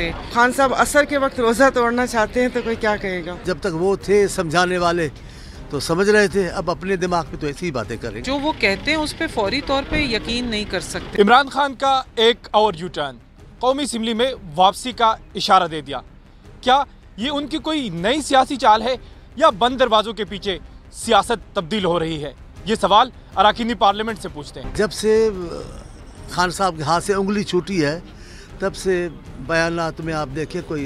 खान साहब असर के वक्त रोज़ा तोड़ना चाहते हैं तो कोई क्या कहेगा। जब तक वो थे समझाने वाले तो समझ रहे थे, अब अपने दिमाग में तो ऐसी ही बातें करेंगे। जो वो कहते हैं उस पर फौरी तौर पे यकीन नहीं कर सकते। इमरान खान का एक और यू टर्न, कौमी असम्बली में वापसी का इशारा दे दिया। क्या ये उनकी कोई नई सियासी चाल है या बंद दरवाजों के पीछे सियासत तब्दील हो रही है? ये सवाल अरकानी पार्लियामेंट से पूछते हैं। जब से खान साहब के हाथ से उंगली छूटी है तब से बयानात में आप देखें कोई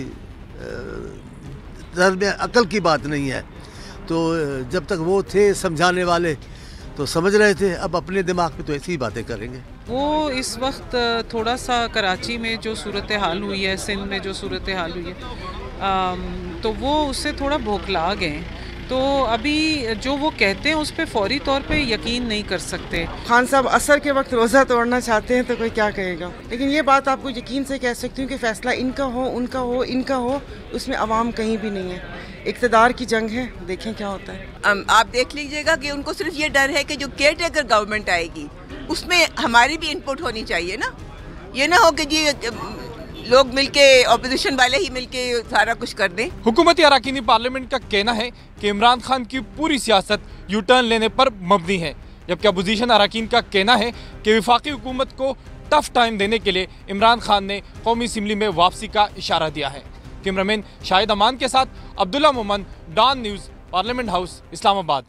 दर में अकल की बात नहीं है। तो जब तक वो थे समझाने वाले तो समझ रहे थे, अब अपने दिमाग में तो ऐसी ही बातें करेंगे। वो इस वक्त थोड़ा सा कराची में जो सूरत हाल हुई है, सिंध में जो सूरत हाल हुई है, तो वो उससे थोड़ा बौखला गए। तो अभी जो वो कहते हैं उस पर फौरी तौर पे यकीन नहीं कर सकते। खान साहब असर के वक्त रोज़ा तोड़ना चाहते हैं तो कोई क्या कहेगा। लेकिन ये बात आपको यकीन से कह सकती हूँ कि फैसला इनका हो, उनका हो, इनका हो, उसमें अवाम कहीं भी नहीं है। इक़्तिदार की जंग है, देखें क्या होता है। आप देख लीजिएगा कि उनको सिर्फ ये डर है कि जो केयर टेकर गवर्नमेंट आएगी उसमें हमारी भी इनपुट होनी चाहिए ना। ये ना हो कि जी लोग मिलके, ऑपोजिशन वाले ही मिलके सारा कुछ कर दें। हुकूमती अरकानी पार्लियामेंट का कहना है कि इमरान खान की पूरी सियासत यू टर्न लेने पर मबनी है, जबकि अपोजिशन अरकान का कहना है कि वफाकी हुकूमत को टफ टाइम देने के लिए इमरान खान ने कौमी असम्बली में वापसी का इशारा दिया है। कैमरामैन शाहिद अमान के साथ Abdullah Momin, Dawn News, Parliament House, Islamabad.